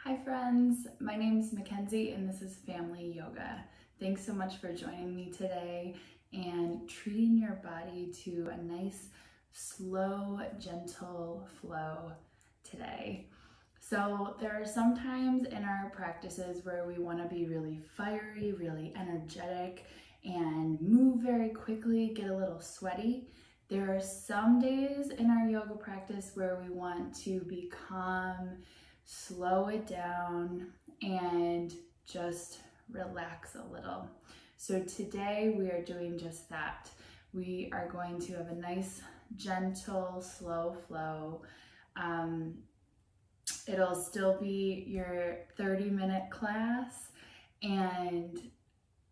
Hi friends, my name is Mackenzie and this is Family Yoga. Thanks so much for joining me today and treating your body to a nice, slow, gentle flow today. So there are some times in our practices where we want to be really fiery, really energetic, and move very quickly, get a little sweaty. There are some days in our yoga practice where we want to be calm, slow it down, and just relax a little. So today we are doing just that. We are going to have a nice, gentle, slow flow. It'll still be your 30-minute class, and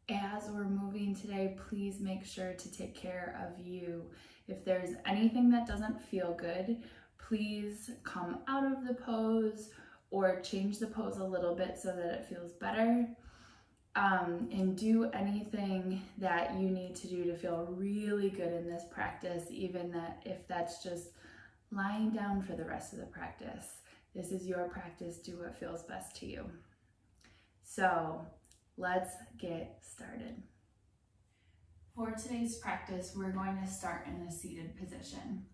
as we're moving today, please make sure to take care of you. If there's anything that doesn't feel good, please come out of the pose or change the pose a little bit so that it feels better. And do anything that you need to do to feel really good in this practice, even if that's just lying down for the rest of the practice. This is your practice. Do what feels best to you. So let's get started. For today's practice, we're going to start in a seated position.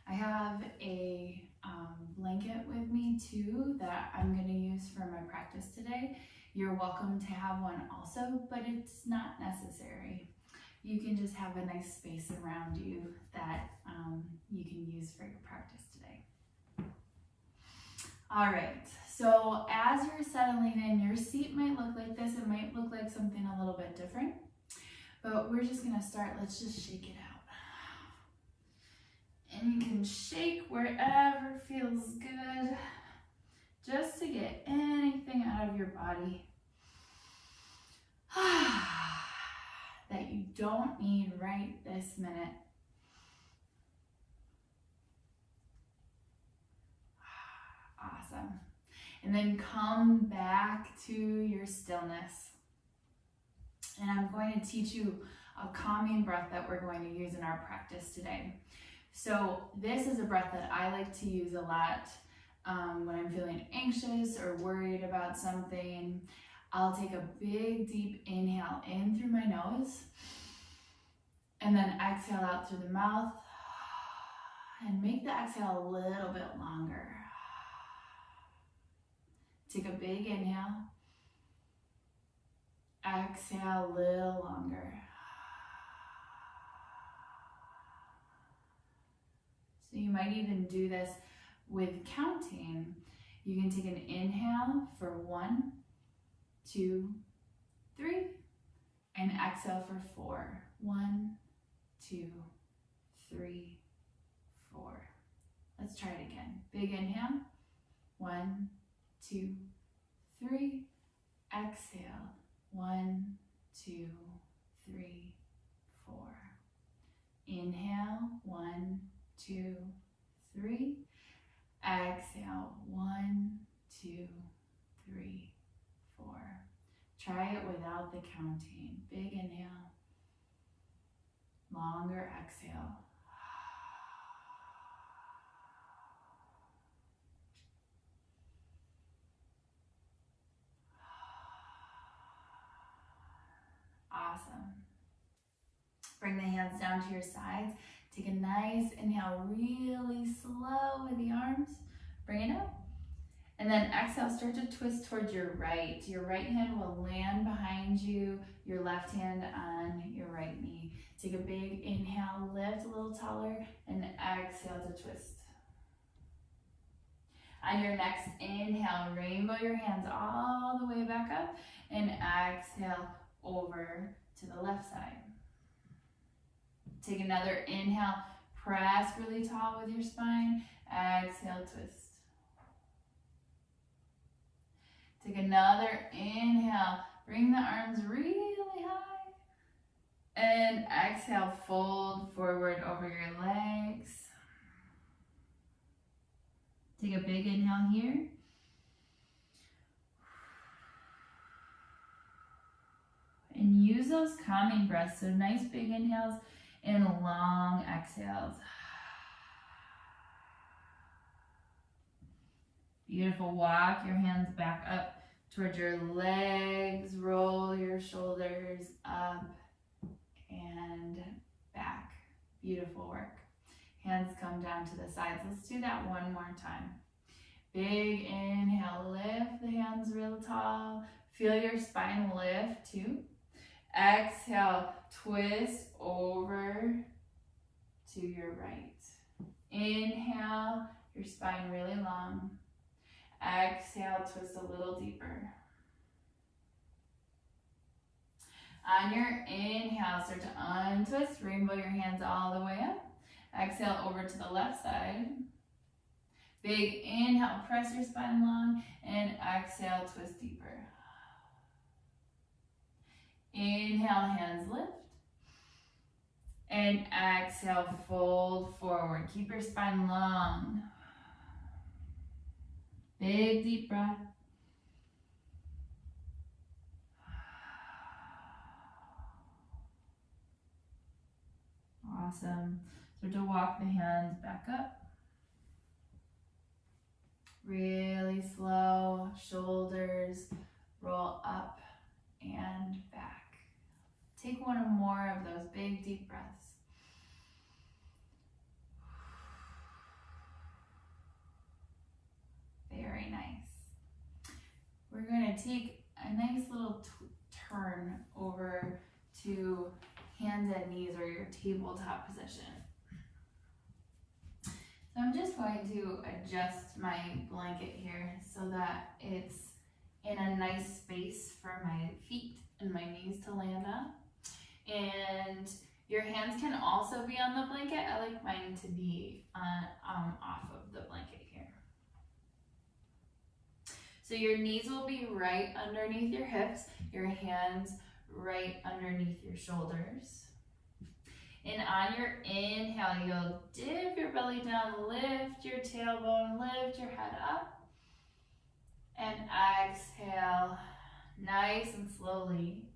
I have a blanket with me too that I'm going to use for my practice today. You're welcome to have one also, but it's not necessary. You can just have a nice space around you that you can use for your practice today. All right, so as you're settling in, your seat might look like this. It might look like something a little bit different, but we're just gonna start. Let's just shake it out. And you can shake wherever feels good, just to get anything out of your body that you don't need right this minute. Awesome. And then come back to your stillness. And I'm going to teach you a calming breath that we're going to use in our practice today. So this is a breath that I like to use a lot when I'm feeling anxious or worried about something. I'll take a big deep inhale in through my nose and then exhale out through the mouth, and make the exhale a little bit longer. Take a big inhale, exhale a little longer. So you might even do this with counting. You can take an inhale for 1, 2, 3, and exhale for 4. 1, 2, 3, 4. Let's try it again. Big inhale. 1, 2, 3. Exhale. 1, 2, 3, 4. Inhale. 1, 2, 3. Exhale. 1, 2, 3, 4. Try it without the counting. Big inhale. Longer exhale. Awesome. Bring the hands down to your sides. Take a nice inhale, really slow with the arms. Bring it up. And then exhale, start to twist towards your right. Your right hand will land behind you, your left hand on your right knee. Take a big inhale, lift a little taller, and exhale to twist. On your next inhale, rainbow your hands all the way back up, and exhale over to the left side. Take another inhale, press really tall with your spine, exhale, twist. Take another inhale, bring the arms really high, and exhale, fold forward over your legs. Take a big inhale here. And use those calming breaths, so nice big inhales and long exhales. Beautiful. Walk your hands back up towards your legs. Roll your shoulders up and back. Beautiful work. Hands come down to the sides. Let's do that one more time. Big inhale, lift the hands real tall. Feel your spine lift too. Exhale, twist over to your right. Inhale, your spine really long. Exhale, twist a little deeper. On your inhale, start to untwist. Rainbow your hands all the way up. Exhale over to the left side. Big inhale, press your spine long, and exhale, twist deeper. Inhale, hands lift. And exhale, fold forward. Keep your spine long. Big deep breath. Awesome. Start to walk the hands back up. Really slow. Shoulders roll up and back. Take one or more of those big deep breaths. Very nice. We're going to take a nice little turn over to hands and knees or your tabletop position. So I'm just going to adjust my blanket here so that it's in a nice space for my feet and my knees to land on. And your hands can also be on the blanket. I like mine to be off of the blanket here. So your knees will be right underneath your hips, your hands right underneath your shoulders. And on your inhale, you'll dip your belly down, lift your tailbone, lift your head up. And exhale, nice and slowly.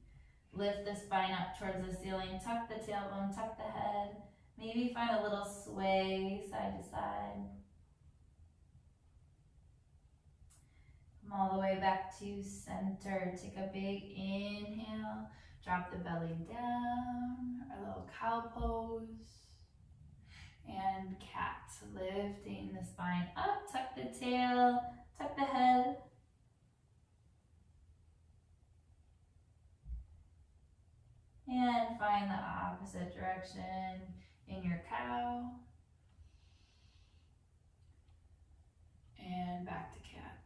Lift the spine up towards the ceiling, tuck the tailbone, tuck the head. Maybe find a little sway side to side. Come all the way back to center. Take a big inhale. Drop the belly down, our little cow pose. And cat, lifting the spine up, tuck the tail, tuck the head. And find the opposite direction in your cow. And back to cat.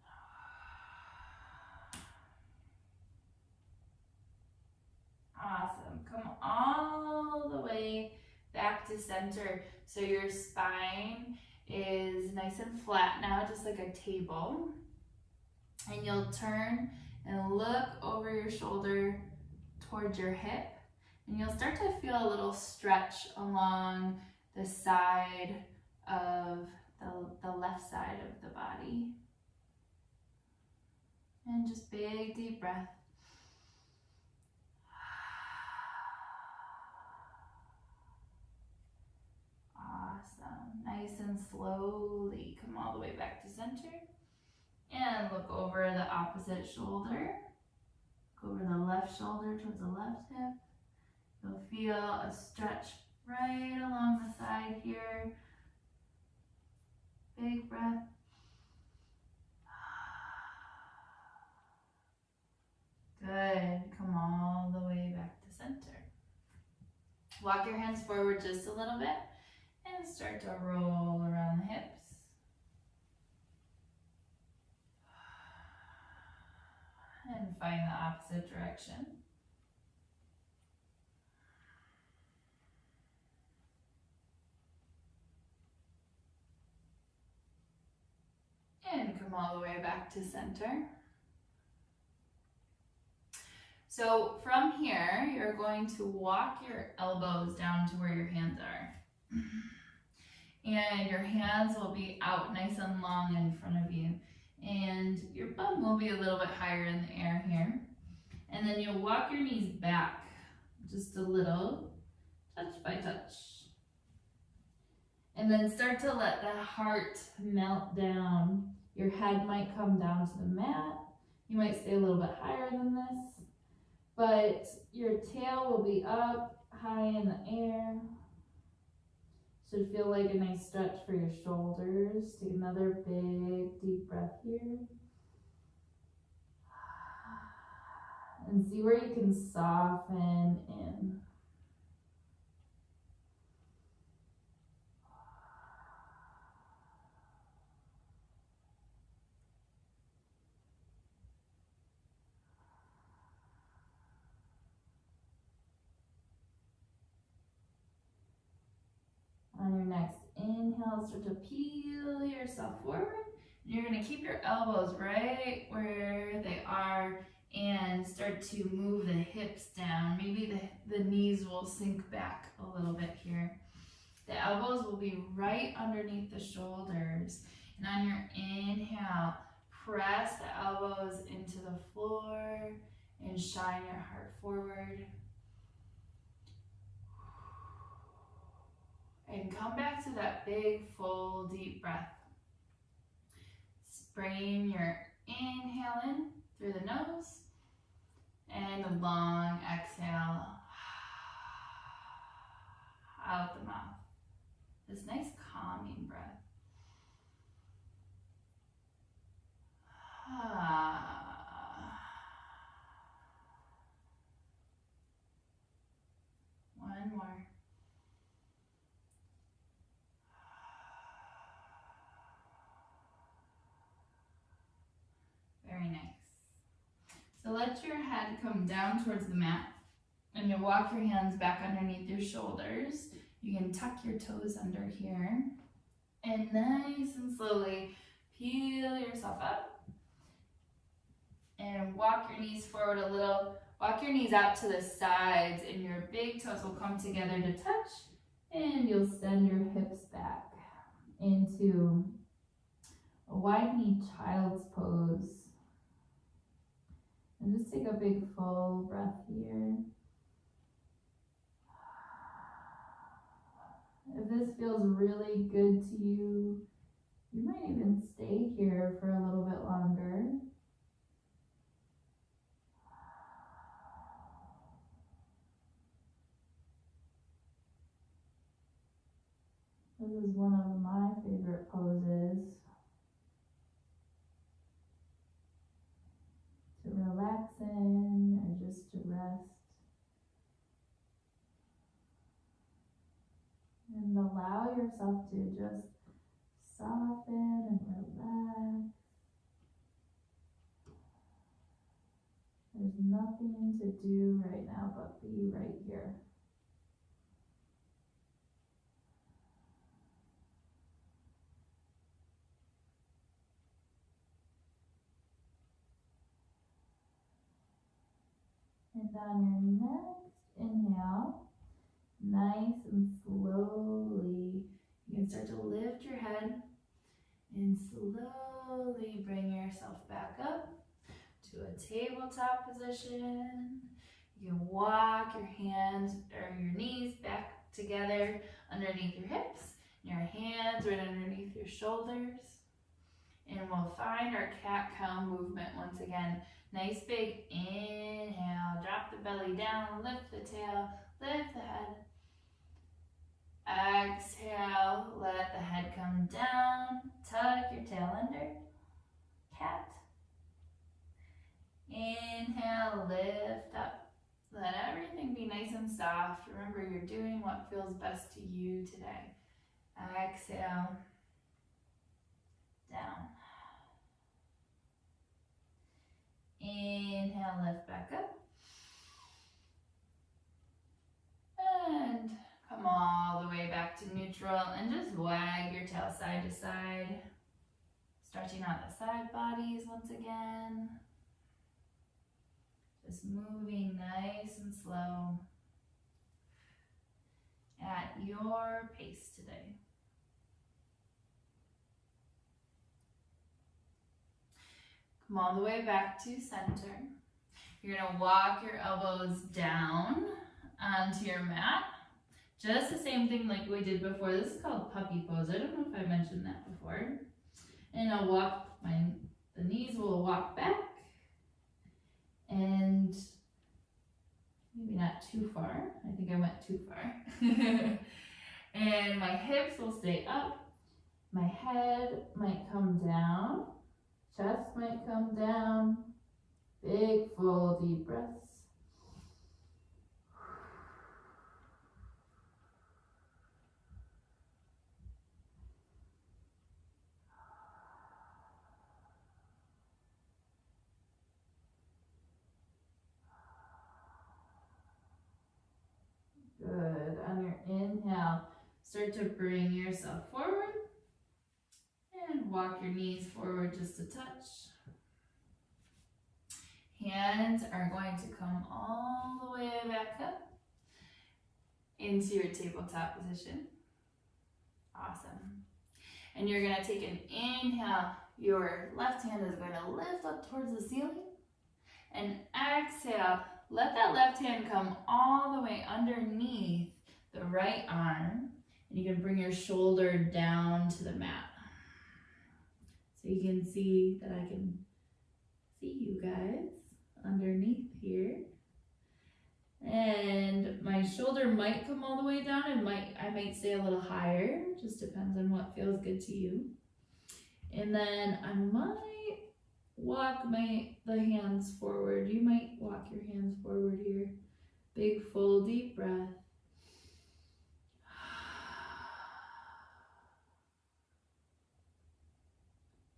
Awesome. Come all the way back to center. So your spine is nice and flat now, just like a table. And you'll turn and look over your shoulder towards your hip. And you'll start to feel a little stretch along the side of the left side of the body. And just big deep breath. Awesome. Nice and slowly come all the way back to center. And look over the opposite shoulder. Look over the left shoulder towards the left hip. You'll feel a stretch right along the side here. Big breath. Good. Come all the way back to center. Walk your hands forward just a little bit and start to roll around the hips. And find the opposite direction. And come all the way back to center. So from here, you're going to walk your elbows down to where your hands are. And your hands will be out nice and long in front of you. And your bum will be a little bit higher in the air here. And then you'll walk your knees back just a little, touch by touch. And then start to let the heart melt down Your head might come down to the mat. You might stay a little bit higher than this, but your tail will be up high in the air. Should feel like a nice stretch for your shoulders. Take another big deep breath here. And see where you can soften in. On your next inhale, start to peel yourself forward. You're going to keep your elbows right where they are and start to move the hips down. Maybe the knees will sink back a little bit here. The elbows will be right underneath the shoulders. And on your inhale, press the elbows into the floor and shine your heart forward. And come back to that big, full, deep breath. Bringing your inhale in through the nose and a long exhale out the mouth. This nice calming breath. One more. Very nice. So let your head come down towards the mat and you'll walk your hands back underneath your shoulders. You can tuck your toes under here and nice and slowly peel yourself up and walk your knees forward a little. Walk your knees out to the sides and your big toes will come together to touch, and you'll send your hips back into a wide knee child's pose. And just take a big full breath here. If this feels really good to you, you might even stay here for a little bit longer. This is one of my favorite poses to relax in or just to rest. And allow yourself to just soften and relax. There's nothing to do right now but be right here. And on your next inhale, nice and slowly, you can start to lift your head and slowly bring yourself back up to a tabletop position. You can walk your hands or your knees back together underneath your hips, and your hands right underneath your shoulders. And we'll find our cat-cow movement once again. Nice big inhale, drop the belly down, lift the tail, lift the head. Exhale, let the head come down, tuck your tail under, cat. Inhale, lift up. Let everything be nice and soft. Remember, you're doing what feels best to you today. Exhale, down. Inhale, lift back up. And come all the way back to neutral and just wag your tail side to side. Stretching out the side bodies once again. Just moving nice and slow at your pace today. Come all the way back to center. You're gonna walk your elbows down onto your mat. Just the same thing like we did before. This is called puppy pose. I don't know if I mentioned that before. And I'll walk the knees will walk back, and maybe not too far. I think I went too far. And my hips will stay up. My head might come down. Chest might come down. Big, full, deep breaths. Good. On your inhale, start to bring yourself forward and walk your knees forward just a touch. Hands are going to come all the way back up into your tabletop position. Awesome. And you're going to take an inhale. Your left hand is going to lift up towards the ceiling. And exhale, let that left hand come all the way underneath the right arm. And you can bring your shoulder down to the mat. So you can see that I can see you guys underneath here. And my shoulder might come all the way down, and I might stay a little higher, just depends on what feels good to you. And then I might walk the hands forward. You might walk your hands forward here. Big, full, deep breath.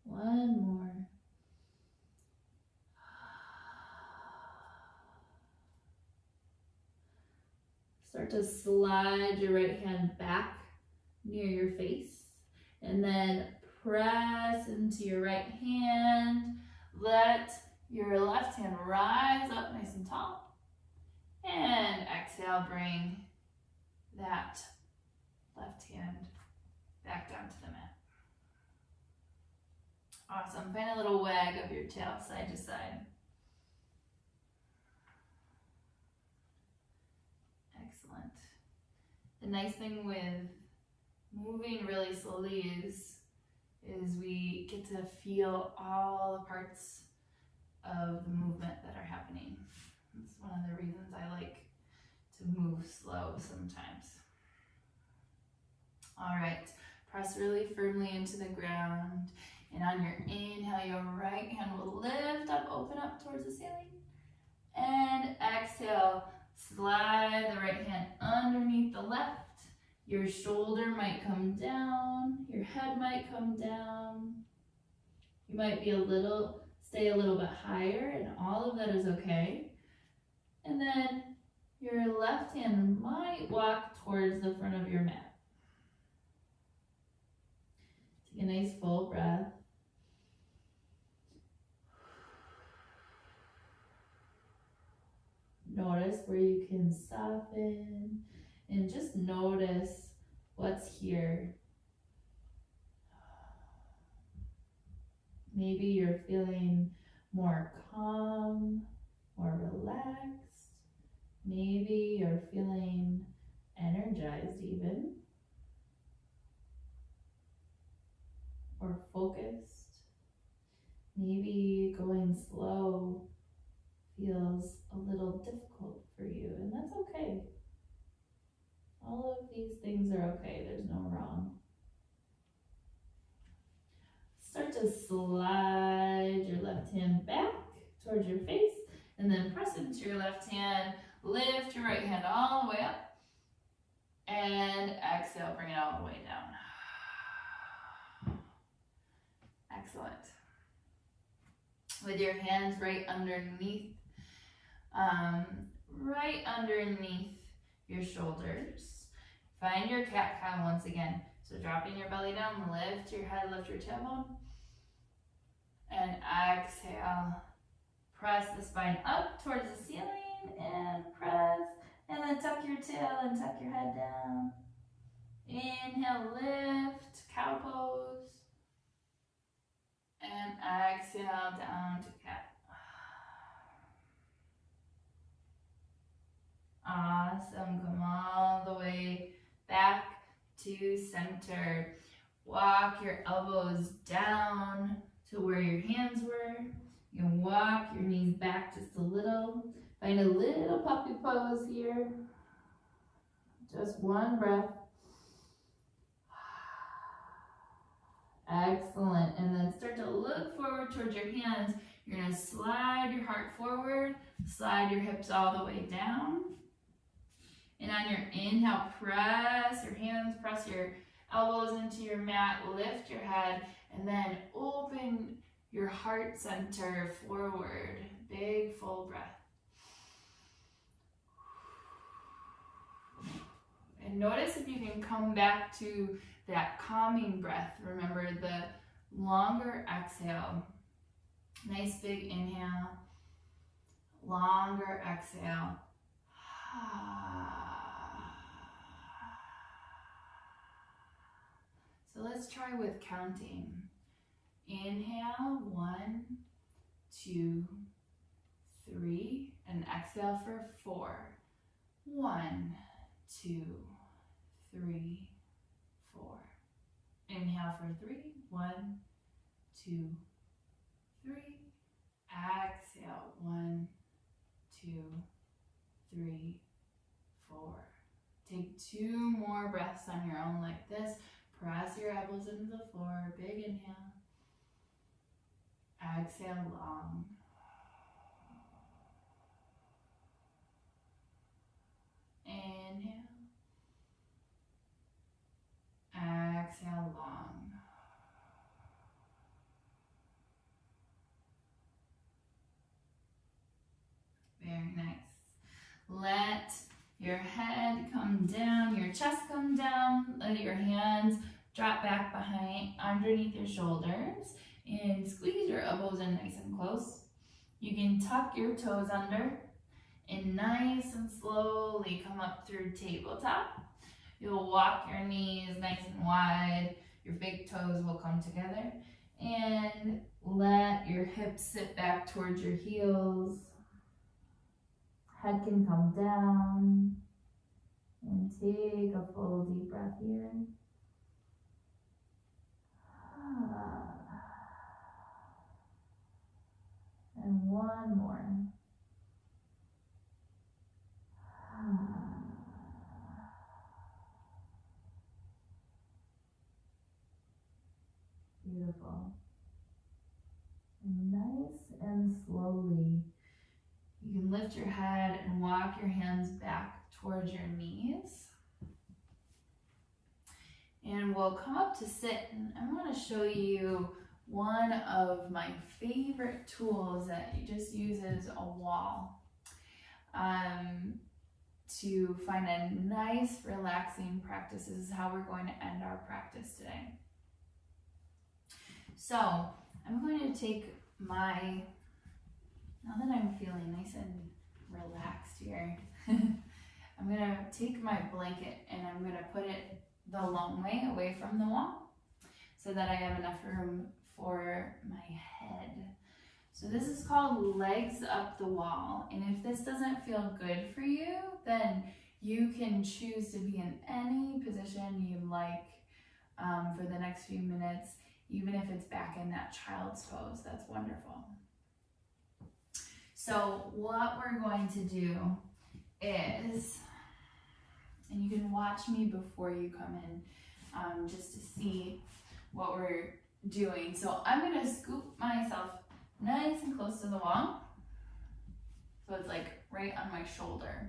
One more. Start to slide your right hand back near your face, and then press into your right hand. Let your left hand rise up nice and tall. And exhale, bring that left hand back down to the mat. Awesome. Find a little wag of your tail side to side. Excellent. The nice thing with moving really slowly is we get to feel all the parts of the movement that are happening. That's one of the reasons I like to move slow sometimes. All right, press really firmly into the ground. And on your inhale, your right hand will lift up, open up towards the ceiling. And exhale, slide the right hand underneath the left. Your shoulder might come down, your head might come down. You might stay a little bit higher, and all of that is okay. And then your left hand might walk towards the front of your mat. Take a nice full breath. Notice where you can soften, and just notice what's here. Maybe you're feeling more calm, more relaxed. Maybe you're feeling energized even, or focused. Maybe going slow feels a little difficult for you, and that's okay. All of these things are okay, there's no wrong. Start to slide your left hand back towards your face, and then press into your left hand, lift your right hand all the way up, and exhale, bring it all the way down. Excellent. With your hands right underneath your shoulders. Find your cat-cow once again. So dropping your belly down, lift your head, lift your tailbone. And exhale. Press the spine up towards the ceiling and press. And then tuck your tail and tuck your head down. Inhale, lift, cow pose. And exhale down to cat. Awesome. Come all the way back to center. walk your elbows down to where your hands were. You can walk your knees back just a little. Find a little puppy pose here. Just one breath. Excellent. And then start to look forward towards your hands. You're going to slide your heart forward, slide your hips all the way down. And on your inhale, press your hands, press your elbows into your mat, lift your head, and then open your heart center forward. Big full breath. And notice if you can come back to that calming breath. Remember the longer exhale. Nice big inhale. Longer exhale. So let's try with counting. Inhale, 1, 2, 3, and exhale for 4. 1, 2, 3, 4. Inhale for 3. 1, 2, 3. Exhale. 1, 2, 3, 4. Take 2 more breaths on your own like this. Press your elbows into the floor. Big inhale. Exhale long. Inhale. Exhale long. Very nice. Let your head come down, your chest come down. Let your hands drop back behind, underneath your shoulders, and squeeze your elbows in nice and close. You can tuck your toes under and nice and slowly come up through tabletop. You'll walk your knees nice and wide. Your big toes will come together. And let your hips sit back towards your heels. Head can come down. And take a full deep breath here. And one more. Beautiful. And nice and slowly, you can lift your head and walk your hands back towards your knees. And we'll come up to sit, and I want to show you one of my favorite tools that just uses a wall to find a nice, relaxing practice. This is how we're going to end our practice today. So I'm going to take now that I'm feeling nice and relaxed here, I'm going to take my blanket and I'm going to put it the long way away from the wall so that I have enough room for my head. So this is called legs up the wall. And if this doesn't feel good for you, then you can choose to be in any position you like for the next few minutes, even if it's back in that child's pose. That's wonderful. So what we're going to do is, and you can watch me before you come in just to see what we're doing. So I'm going to scoop myself nice and close to the wall. So it's like right on my shoulder.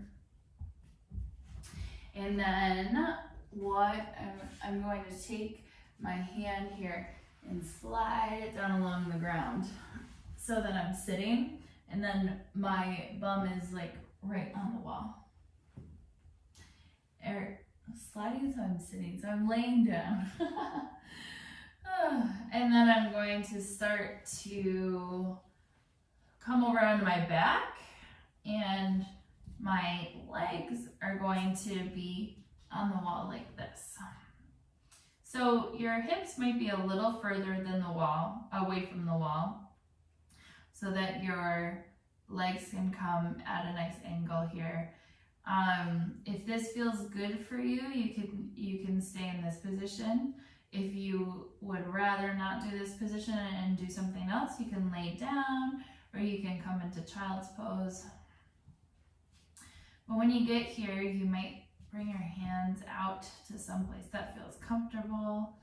And then I'm going to take my hand here and slide it down along the ground so that I'm sitting, and then my bum is like right on the wall. Or sliding so I'm sitting, so I'm laying down. And then I'm going to start to come over onto my back, and my legs are going to be on the wall like this. So your hips might be a little further than the wall, away from the wall, so that your legs can come at a nice angle here. If this feels good for you, you can stay in this position. If you would rather not do this position and do something else, you can lay down or you can come into child's pose. But when you get here, you might bring your hands out to someplace that feels comfortable.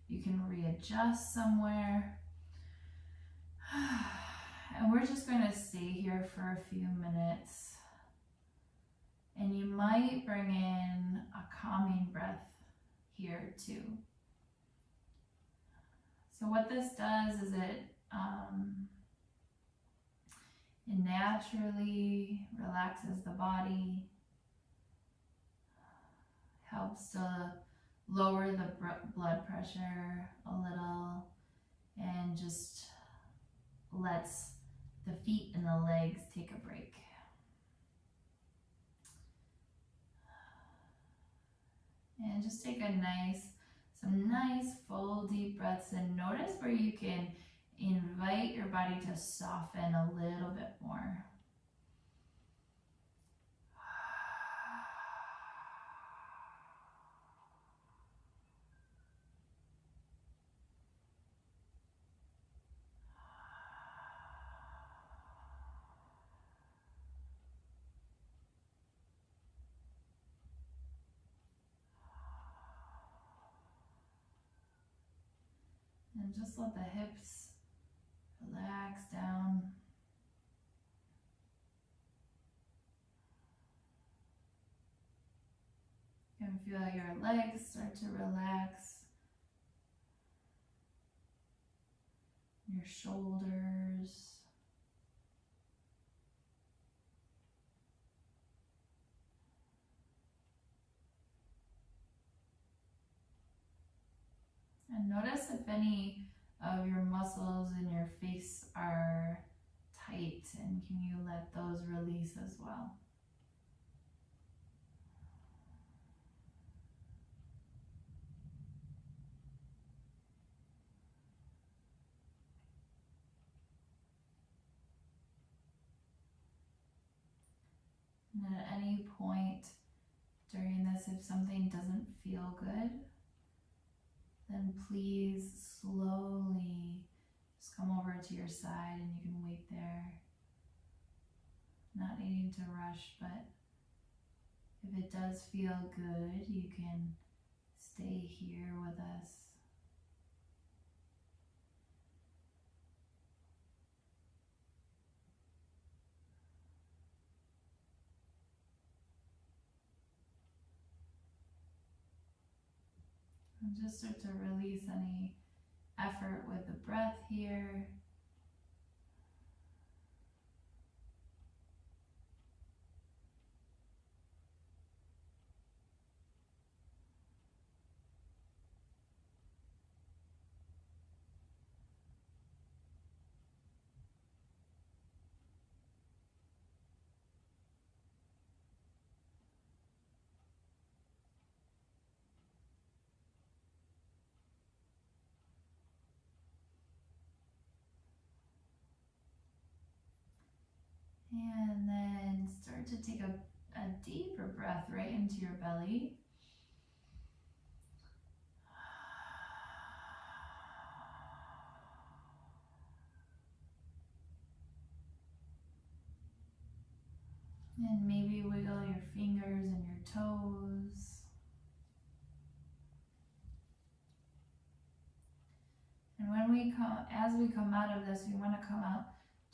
You can readjust somewhere. And we're just going to stay here for a few minutes. And you might bring in a calming breath here too. So what this does is it naturally relaxes the body, helps to lower the blood pressure a little, and just lets the feet and the legs take a break. And just take some nice full deep breaths, and notice where you can invite your body to soften a little bit more. And just let the hips relax down. You can feel your legs start to relax. Your shoulders. And notice if any of your muscles in your face are tight, and can you let those release as well? And at any point during this, if something doesn't feel good, then please slowly just come over to your side, and you can wait there. Not needing to rush, but if it does feel good, you can stay here with us. And just start to release any effort with the breath here. And then start to take a deeper breath right into your belly. And maybe wiggle your fingers and your toes. And as we come out of this, we want to come out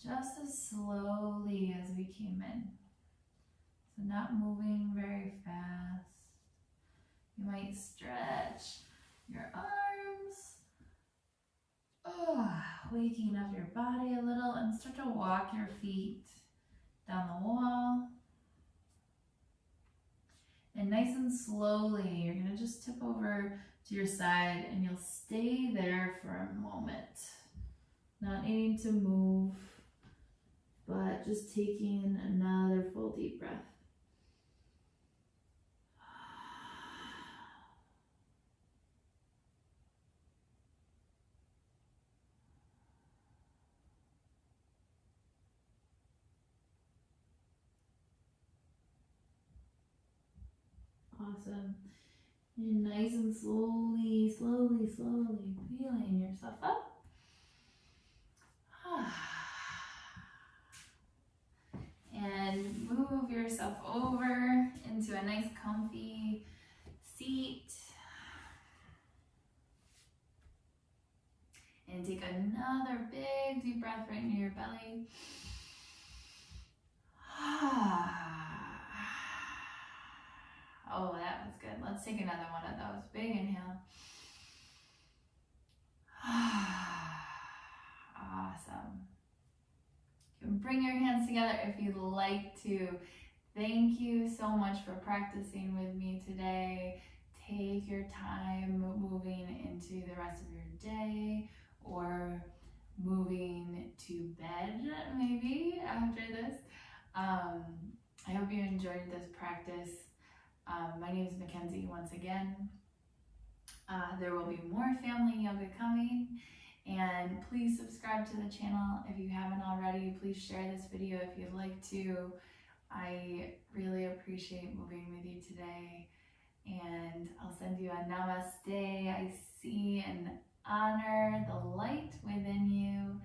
just as slowly as we came in. So not moving very fast. You might stretch your arms. Waking up your body a little, and start to walk your feet down the wall. And nice and slowly, you're going to just tip over to your side, and you'll stay there for a moment. Not needing to move, but just taking another full deep breath. Awesome. And nice and slowly, slowly, slowly wheeling yourself up. And move yourself over into a nice comfy seat. And take another big deep breath right into your belly. Oh, that was good. Let's take another one of those. Big inhale. Awesome. You can bring your hands together if you'd like to. Thank you so much for practicing with me today. Take your time moving into the rest of your day or moving to bed maybe after this. I hope you enjoyed this practice. My name is Mackenzie once again. There will be more family yoga coming, and please subscribe to the channel if you haven't already. Please share this video if you'd like to. I really appreciate moving with you today, and I'll send you a namaste. I see and honor the light within you.